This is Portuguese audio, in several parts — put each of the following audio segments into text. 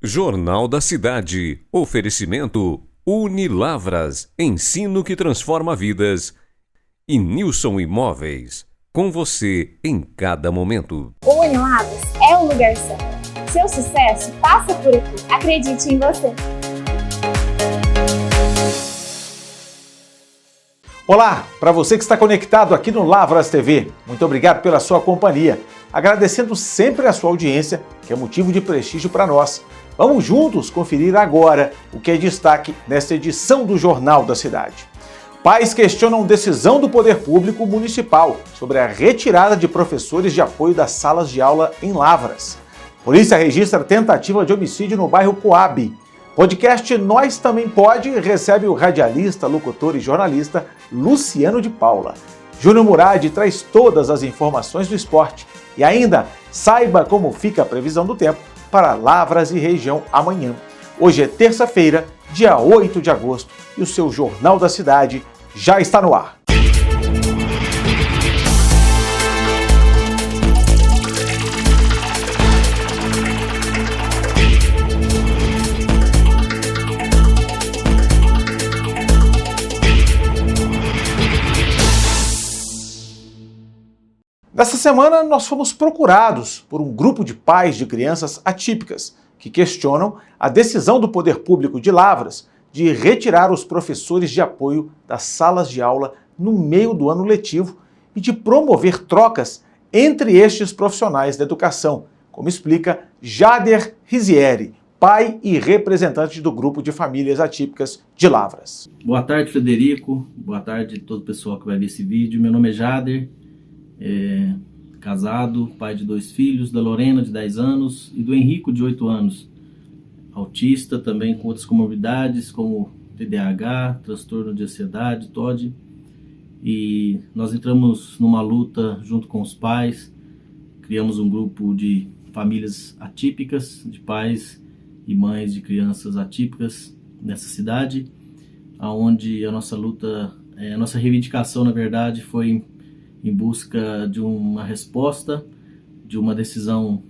Jornal da Cidade. Oferecimento Unilavras. Ensino que transforma vidas. E Nilson Imóveis. Com você em cada momento. O Unilavras é o lugar certo. Seu sucesso passa por aqui. Acredite em você. Olá, para você que está conectado aqui no Lavras TV, muito obrigado pela sua companhia. Agradecendo sempre a sua audiência, que é motivo de prestígio para nós. Vamos juntos conferir agora o que é destaque nesta edição do Jornal da Cidade. Pais questionam decisão do Poder Público Municipal sobre a retirada de professores de apoio das salas de aula em Lavras. Polícia registra tentativa de homicídio no bairro Coab. Podcast Nós Também Pode recebe o radialista, locutor e jornalista Luciano de Paula. Júnior Murad traz todas as informações do esporte. E ainda, saiba como fica a previsão do tempo para Lavras e região amanhã. Hoje é terça-feira, dia 8 de agosto, e o seu Jornal da Cidade já está no ar. Nessa semana, nós fomos procurados por um grupo de pais de crianças atípicas que questionam a decisão do Poder Público de Lavras de retirar os professores de apoio das salas de aula no meio do ano letivo e de promover trocas entre estes profissionais da educação, como explica Jader Rizieri, pai e representante do grupo de famílias atípicas de Lavras. Boa tarde, Frederico. Boa tarde a todo o pessoal que vai ver esse vídeo. Meu nome é Jader. Casado, pai de 2 filhos, da Lorena de 10 anos e do Henrico de 8 anos, autista também com outras comorbidades como TDAH, transtorno de ansiedade, TOD, e nós entramos numa luta junto com os pais, criamos um grupo de famílias atípicas, de pais e mães de crianças atípicas nessa cidade, onde a nossa luta, a nossa reivindicação na verdade foi em busca de uma resposta, de uma decisão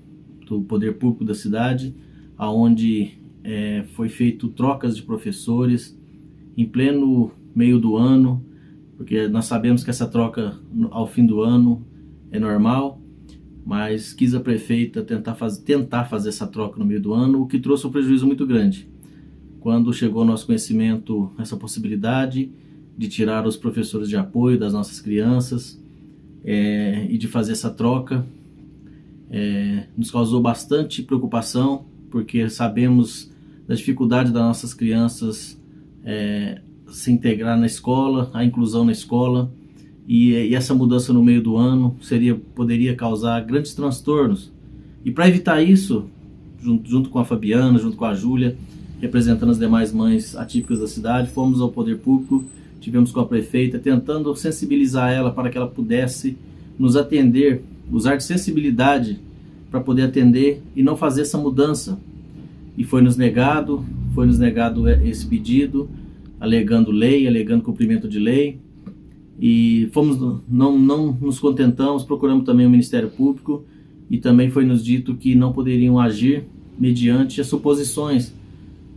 do poder público da cidade, onde foi feito trocas de professores em pleno meio do ano, porque nós sabemos que essa troca ao fim do ano é normal, mas quis a prefeita tentar fazer essa troca no meio do ano, o que trouxe um prejuízo muito grande. Quando chegou ao nosso conhecimento essa possibilidade de tirar os professores de apoio das nossas crianças, e de fazer essa troca, nos causou bastante preocupação, porque sabemos da dificuldade das nossas crianças se integrar na escola, a inclusão na escola, e essa mudança no meio do ano poderia causar grandes transtornos. E para evitar isso, junto com a Fabiana, junto com a Júlia, representando as demais mães atípicas da cidade, fomos ao poder público, tivemos com a prefeita, tentando sensibilizar ela para que ela pudesse nos atender, usar de sensibilidade para poder atender e não fazer essa mudança. E foi nos negado esse pedido, alegando lei, alegando cumprimento de lei. E não nos contentamos, procuramos também o Ministério Público e também foi nos dito que não poderiam agir mediante as suposições,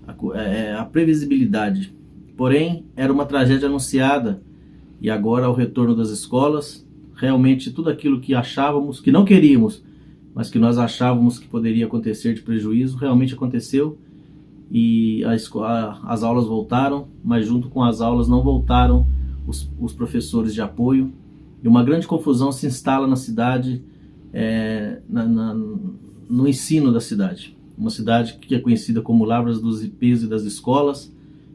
a previsibilidade. Porém, era uma tragédia anunciada e agora, ao retorno das escolas, realmente tudo aquilo que achávamos, que não queríamos, mas que nós achávamos que poderia acontecer de prejuízo, realmente aconteceu e as aulas voltaram, mas junto com as aulas não voltaram os professores de apoio e uma grande confusão se instala na cidade, no ensino da cidade. Uma cidade que é conhecida como Lavras dos IPs e das escolas.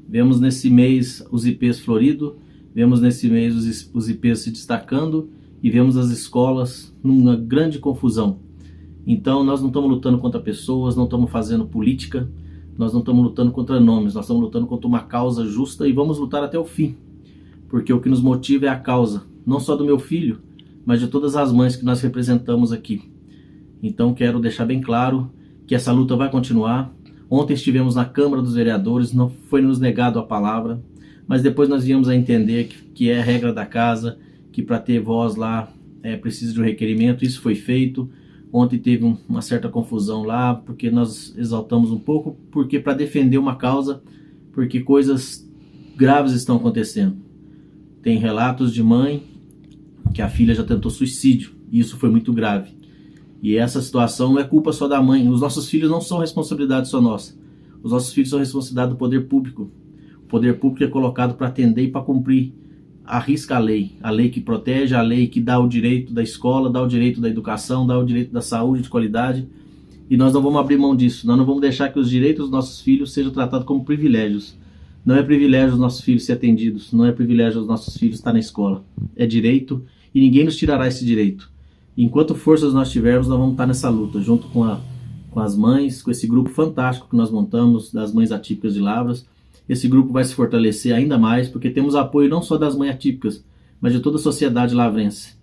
Vemos nesse mês os IPs florido, vemos nesse mês os IPs se destacando e vemos as escolas numa grande confusão. Então nós não estamos lutando contra pessoas, não estamos fazendo política, nós não estamos lutando contra nomes, nós estamos lutando contra uma causa justa e vamos lutar até o fim. Porque o que nos motiva é a causa, não só do meu filho, mas de todas as mães que nós representamos aqui. Então quero deixar bem claro que essa luta vai continuar. Ontem estivemos na Câmara dos Vereadores, não foi nos negado a palavra, mas depois nós viemos a entender que é a regra da casa, que para ter voz lá precisa de um requerimento, isso foi feito. Ontem teve uma certa confusão lá, porque nós exaltamos um pouco, porque para defender uma causa, porque coisas graves estão acontecendo. Tem relatos de mãe que a filha já tentou suicídio, e isso foi muito grave. E essa situação não é culpa só da mãe. Os nossos filhos não são responsabilidade só nossa. Os nossos filhos são responsabilidade do poder público. O poder público é colocado para atender e para cumprir. Arrisca a lei que protege, a lei que dá o direito da escola, dá o direito da educação, dá o direito da saúde de qualidade. E nós não vamos abrir mão disso. Nós não vamos deixar que os direitos dos nossos filhos sejam tratados como privilégios. Não é privilégio os nossos filhos ser atendidos. Não é privilégio os nossos filhos estar na escola. É direito e ninguém nos tirará esse direito. Enquanto forças nós tivermos, nós vamos estar nessa luta, junto com as mães, com esse grupo fantástico que nós montamos, das Mães Atípicas de Lavras. Esse grupo vai se fortalecer ainda mais, porque temos apoio não só das mães atípicas, mas de toda a sociedade lavrense.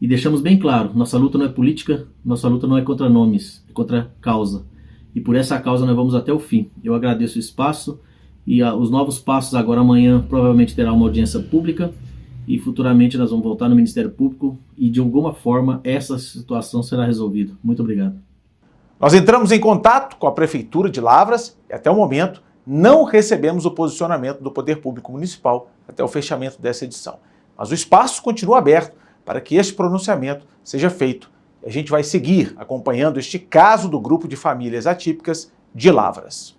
E deixamos bem claro, nossa luta não é política, nossa luta não é contra nomes, é contra causa. E por essa causa nós vamos até o fim. Eu agradeço o espaço e os novos passos agora amanhã provavelmente terá uma audiência pública, e futuramente nós vamos voltar no Ministério Público e de alguma forma essa situação será resolvida. Muito obrigado. Nós entramos em contato com a Prefeitura de Lavras e até o momento não recebemos o posicionamento do Poder Público Municipal até o fechamento dessa edição. Mas o espaço continua aberto para que este pronunciamento seja feito. E a gente vai seguir acompanhando este caso do grupo de famílias atípicas de Lavras.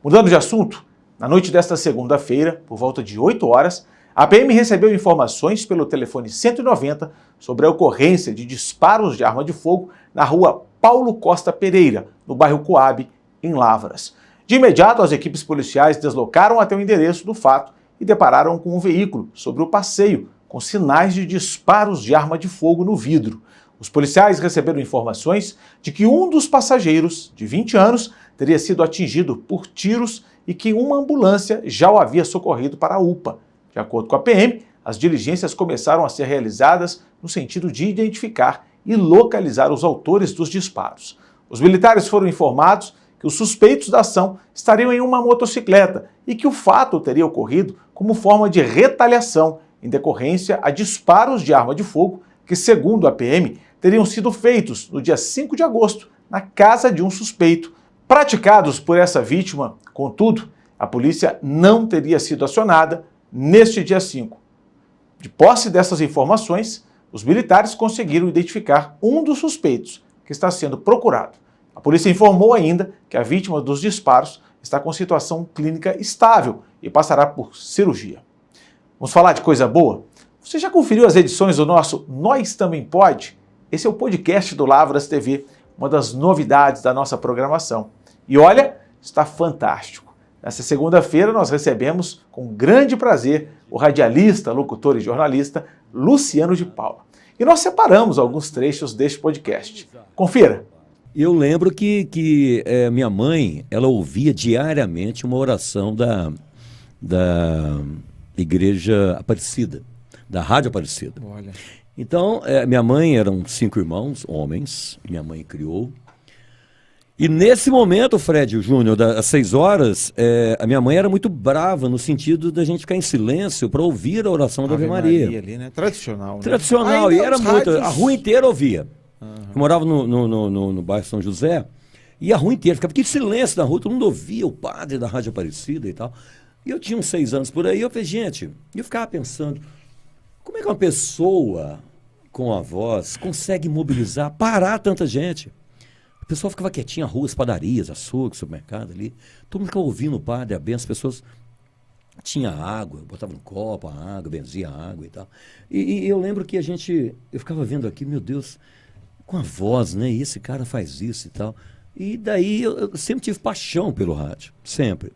Mudando de assunto, na noite desta segunda-feira, por volta de 8 horas, a PM recebeu informações pelo telefone 190 sobre a ocorrência de disparos de arma de fogo na rua Paulo Costa Pereira, no bairro Coab, em Lavras. De imediato, as equipes policiais deslocaram até o endereço do fato e depararam com um veículo sobre o passeio, com sinais de disparos de arma de fogo no vidro. Os policiais receberam informações de que um dos passageiros, de 20 anos, teria sido atingido por tiros e que uma ambulância já o havia socorrido para a UPA. De acordo com a PM, as diligências começaram a ser realizadas no sentido de identificar e localizar os autores dos disparos. Os militares foram informados que os suspeitos da ação estariam em uma motocicleta e que o fato teria ocorrido como forma de retaliação em decorrência a disparos de arma de fogo que, segundo a PM, teriam sido feitos no dia 5 de agosto na casa de um suspeito, praticados por essa vítima. Contudo, a polícia não teria sido acionada neste dia 5. De posse dessas informações, os militares conseguiram identificar um dos suspeitos que está sendo procurado. A polícia informou ainda que a vítima dos disparos está com situação clínica estável e passará por cirurgia. Vamos falar de coisa boa? Você já conferiu as edições do nosso Nós Também Pode? Esse é o podcast do Lavras TV, uma das novidades da nossa programação. E olha, está fantástico. Nessa segunda-feira nós recebemos com grande prazer o radialista, locutor e jornalista Luciano de Paula. E nós separamos alguns trechos deste podcast. Confira! Eu lembro que minha mãe, ela ouvia diariamente uma oração da Igreja Aparecida, da Rádio Aparecida. Olha. Então, minha mãe, eram 5 irmãos, homens, minha mãe criou. E nesse momento, Fred Júnior, às 6 horas, a minha mãe era muito brava, no sentido da gente ficar em silêncio para ouvir a oração da Ave Maria. Ali, né? Tradicional. Né? Tradicional, ainda e era muito. rádios... A rua inteira ouvia. Eu morava no bairro São José, e a rua inteira ficava aquele silêncio na rua, todo mundo ouvia o padre da Rádio Aparecida e tal. E eu tinha uns 6 anos por aí, eu falei, gente, eu ficava pensando, como é que uma pessoa com a voz consegue mobilizar, parar tanta gente? A pessoa ficava quietinha, ruas, padarias, açougue, supermercado ali. Todo mundo ficava ouvindo o padre, a benção, as pessoas tinha água, botava no copo a água, benzia a água e tal. E eu lembro que eu ficava vendo aqui, meu Deus, com a voz, né? E esse cara faz isso e tal. E daí eu sempre tive paixão pelo rádio, sempre.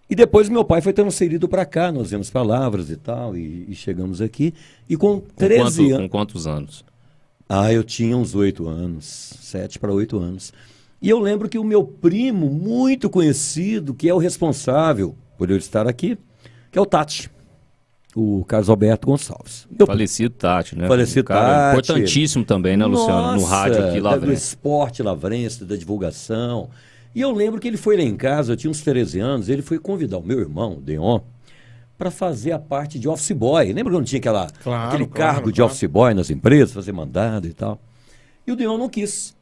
E depois meu pai foi transferido para cá, nós viemos para Lavras e tal, e chegamos aqui. E com 13 anos... Com quantos anos? Eu tinha uns 8 anos, 7 para 8 anos. E eu lembro que o meu primo, muito conhecido, que é o responsável por eu estar aqui, que é o Tati, o Carlos Alberto Gonçalves. Falecido Tati, né? Falecido Tati. Tati. Importantíssimo também, né, Luciano? No rádio aqui, Do lavrense. esporte lavrense, da divulgação. E eu lembro que ele foi lá em casa, eu tinha uns 13 anos, ele foi convidar o meu irmão, Deon, para fazer a parte de office boy. Lembra quando tinha aquele cargo de office boy nas empresas, fazer mandado e tal? E o Deon não quis.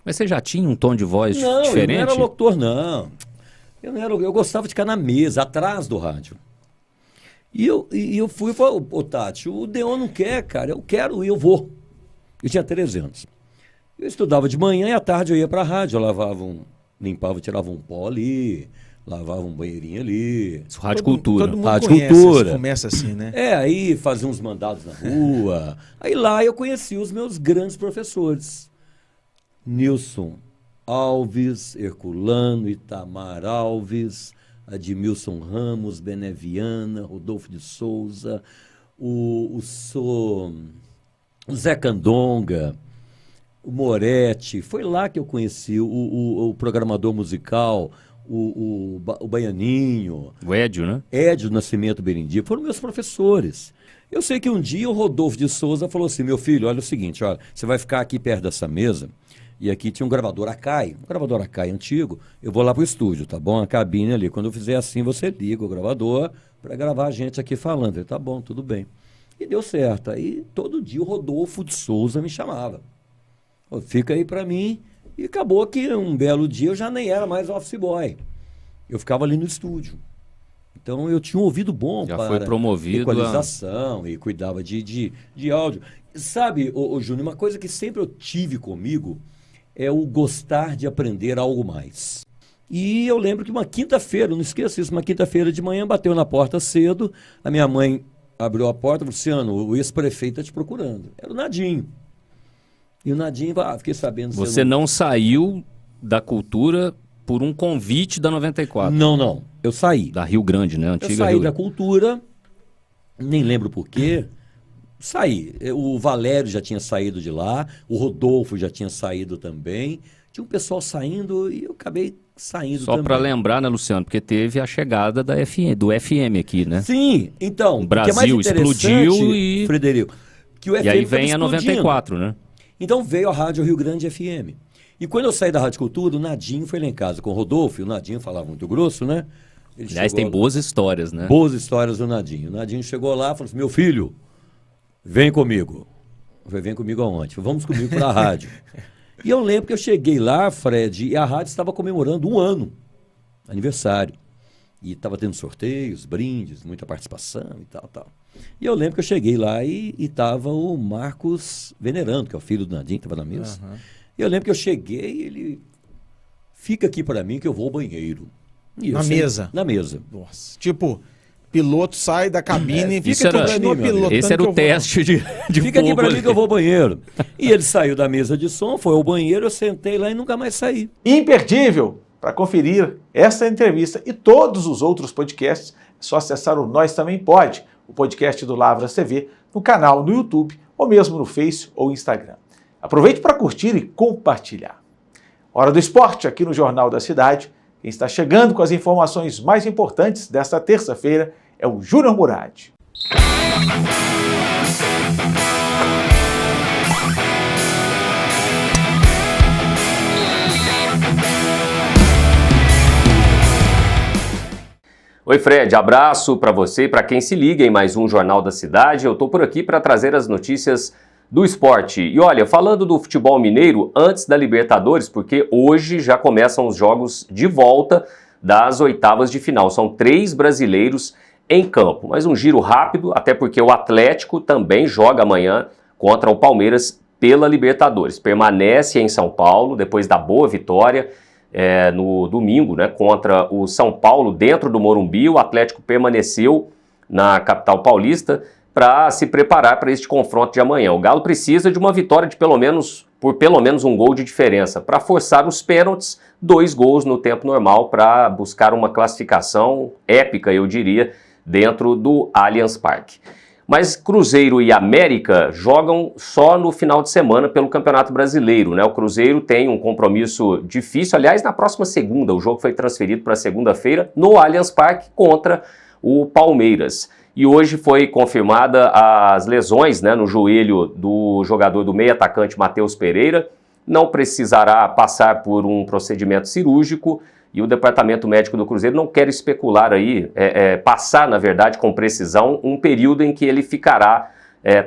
Mas você já tinha um tom de voz diferente? Não, eu não era locutor, não. Eu gostava de ficar na mesa, atrás do rádio. E eu fui e falei, ô Tati, o Deon não quer, cara, eu quero e eu vou. Eu tinha 13 anos. Eu estudava de manhã e à tarde eu ia para a rádio, eu limpava, tirava um pó ali, lavava um banheirinho ali. Rádio Cultura. Todo mundo Rádio conhece, Cultura. começa assim, né? Aí fazia uns mandados na rua. Aí lá eu conheci os meus grandes professores. Nilson Alves, Herculano, Itamar Alves, Admilson Ramos, Beneviana, Rodolfo de Souza, o Zé Candonga, o Moretti. Foi lá que eu conheci o programador musical, o Baianinho. O Édio, né? Édio Nascimento Berendia. Foram meus professores. Eu sei que um dia o Rodolfo de Souza falou assim, meu filho, olha o seguinte, olha, você vai ficar aqui perto dessa mesa, e aqui tinha um gravador Akai antigo, eu vou lá pro estúdio, tá bom? A cabine ali, quando eu fizer assim, você liga o gravador para gravar a gente aqui falando. Ele, tá bom, tudo bem. E deu certo. Aí todo dia o Rodolfo de Souza me chamava. Fica aí para mim. E acabou que um belo dia eu já nem era mais office boy. Eu ficava ali no estúdio. Então eu tinha um ouvido bom já para foi promovido equalização e cuidava de áudio. Sabe, Júnior, uma coisa que sempre eu tive comigo é o gostar de aprender algo mais. E eu lembro que uma quinta-feira, não esqueça isso, uma quinta-feira de manhã, bateu na porta cedo, a minha mãe abriu a porta e falou, Luciano, o ex-prefeito está te procurando. Era o Nadinho. E o Nadinho, fiquei sabendo... Você não saiu da Cultura por um convite da 94? Não. Eu saí. Da Rio Grande, né? Antiga eu saí Rio... da Cultura, nem lembro por quê. Saí. O Valério já tinha saído de lá, o Rodolfo já tinha saído também. Tinha um pessoal saindo e eu acabei saindo Só também. para lembrar, né, Luciano? Porque teve a chegada do FM aqui, né? Sim, então. O Brasil explodiu e... Frederico, que o FM e aí vem a 94, né? Então veio a Rádio Rio Grande FM. E quando eu saí da Rádio Cultura, o Nadinho foi lá em casa com o Rodolfo, e o Nadinho falava muito grosso, né? Aliás, tem boas histórias, né? Boas histórias do Nadinho. O Nadinho chegou lá e falou assim, meu filho, vem comigo. Eu falei, vem comigo aonde? Falei, vamos comigo para a rádio. E eu lembro que eu cheguei lá, Fred, e a rádio estava comemorando 1 ano, aniversário. E estava tendo sorteios, brindes, muita participação e tal. E eu lembro que eu cheguei lá e estava o Marcos Venerando, que é o filho do Nadinho, que estava na mesa. Uhum. E eu lembro que eu cheguei e ele, fica aqui para mim que eu vou ao banheiro. Na mesa? Na mesa. Nossa, tipo... Piloto sai da cabine e fica aqui para mim, pilotando. Esse era o teste de fica aqui para mim que eu vou ao banheiro. E ele saiu da mesa de som, foi ao banheiro, eu sentei lá e nunca mais saí. Imperdível! Para conferir essa entrevista e todos os outros podcasts, é só acessar o Nós Também Pode, o podcast do Lavras TV, no canal no YouTube ou mesmo no Face ou Instagram. Aproveite para curtir e compartilhar. Hora do esporte aqui no Jornal da Cidade. Quem está chegando com as informações mais importantes desta terça-feira é o Júnior Murad. Oi, Fred, abraço para você e para quem se liga em mais um Jornal da Cidade. Eu estou por aqui para trazer as notícias do esporte. E olha, falando do futebol mineiro, antes da Libertadores, porque hoje já começam os jogos de volta das oitavas de final. São 3 brasileiros em campo. Mas um giro rápido, até porque o Atlético também joga amanhã contra o Palmeiras pela Libertadores. Permanece em São Paulo, depois da boa vitória no domingo, né, contra o São Paulo dentro do Morumbi. O Atlético permaneceu na capital paulista para se preparar para este confronto de amanhã. O Galo precisa de uma vitória de por pelo menos um gol de diferença para forçar os pênaltis, 2 gols no tempo normal para buscar uma classificação épica, eu diria, dentro do Allianz Parque. Mas Cruzeiro e América jogam só no final de semana pelo Campeonato Brasileiro, né? O Cruzeiro tem um compromisso difícil, aliás, na próxima segunda, o jogo foi transferido para segunda-feira no Allianz Parque contra o Palmeiras. E hoje foi confirmada as lesões, né, no joelho do jogador do meio atacante Matheus Pereira. Não precisará passar por um procedimento cirúrgico e o Departamento Médico do Cruzeiro não quer especular aí, passar, na verdade, com precisão, um período em que ele ficará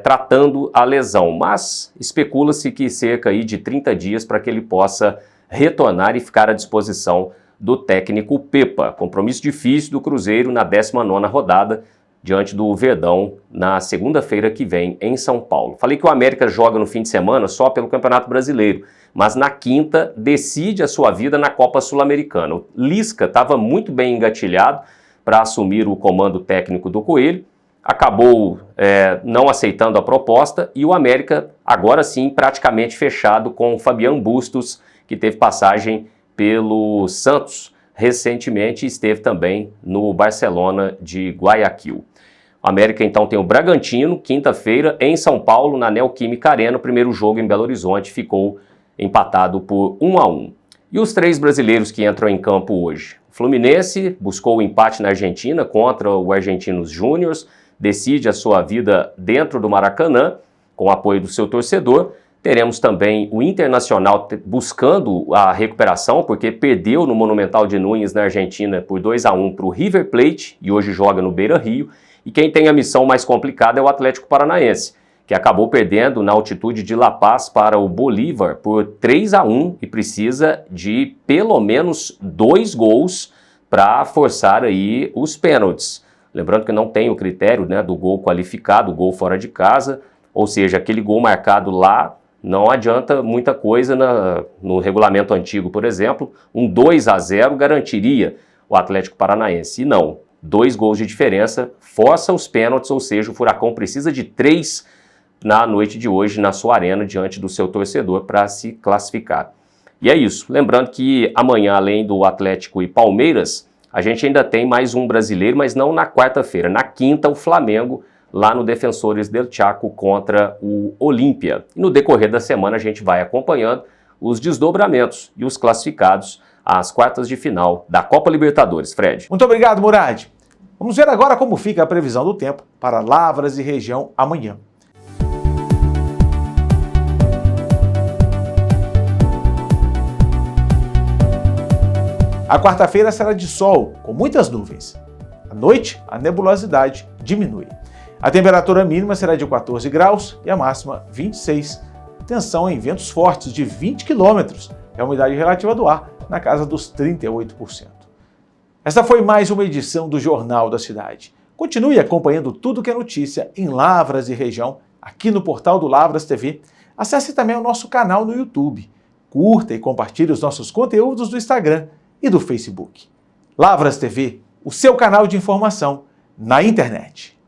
tratando a lesão, mas especula-se que cerca aí de 30 dias para que ele possa retornar e ficar à disposição do técnico Pepa. Compromisso difícil do Cruzeiro na 19ª rodada, diante do Verdão, na segunda-feira que vem, em São Paulo. Falei que o América joga no fim de semana só pelo Campeonato Brasileiro, mas na quinta decide a sua vida na Copa Sul-Americana. O Lisca estava muito bem engatilhado para assumir o comando técnico do Coelho, acabou não aceitando a proposta e o América, agora sim, praticamente fechado com o Fabián Bustos, que teve passagem pelo Santos recentemente e esteve também no Barcelona de Guayaquil. O América então tem o Bragantino, quinta-feira, em São Paulo, na Neoquímica Arena. O primeiro jogo em Belo Horizonte ficou empatado por 1-1. E os 3 brasileiros que entram em campo hoje? O Fluminense buscou o empate na Argentina contra o Argentinos Júniors, decide a sua vida dentro do Maracanã, com o apoio do seu torcedor. Teremos também o Internacional buscando a recuperação, porque perdeu no Monumental de Núñez, na Argentina, por 2-1 para o River Plate, e hoje joga no Beira-Rio. E quem tem a missão mais complicada é o Atlético Paranaense, que acabou perdendo na altitude de La Paz para o Bolívar por 3-1 e precisa de pelo menos 2 gols para forçar aí os pênaltis. Lembrando que não tem o critério, né, do gol qualificado, gol fora de casa, ou seja, aquele gol marcado lá não adianta muita coisa no regulamento antigo, por exemplo. Um 2-0 garantiria o Atlético Paranaense, e não. 2 gols de diferença, força os pênaltis, ou seja, o Furacão precisa de 3 na noite de hoje na sua arena, diante do seu torcedor, para se classificar. E é isso. Lembrando que amanhã, além do Atlético e Palmeiras, a gente ainda tem mais um brasileiro, mas não na quarta-feira. Na quinta, o Flamengo, lá no Defensores del Chaco, contra o Olímpia. E no decorrer da semana, a gente vai acompanhando os desdobramentos e os classificados às quartas de final da Copa Libertadores. Fred. Muito obrigado, Murad. Vamos ver agora como fica a previsão do tempo para Lavras e região amanhã. A quarta-feira será de sol, com muitas nuvens. À noite, a nebulosidade diminui. A temperatura mínima será de 14 graus e a máxima 26. Tensão em ventos fortes de 20 km e a umidade relativa do ar na casa dos 38%. Esta foi mais uma edição do Jornal da Cidade. Continue acompanhando tudo que é notícia em Lavras e região, aqui no portal do Lavras TV. Acesse também o nosso canal no YouTube. Curta e compartilhe os nossos conteúdos do Instagram e do Facebook. Lavras TV, o seu canal de informação na internet.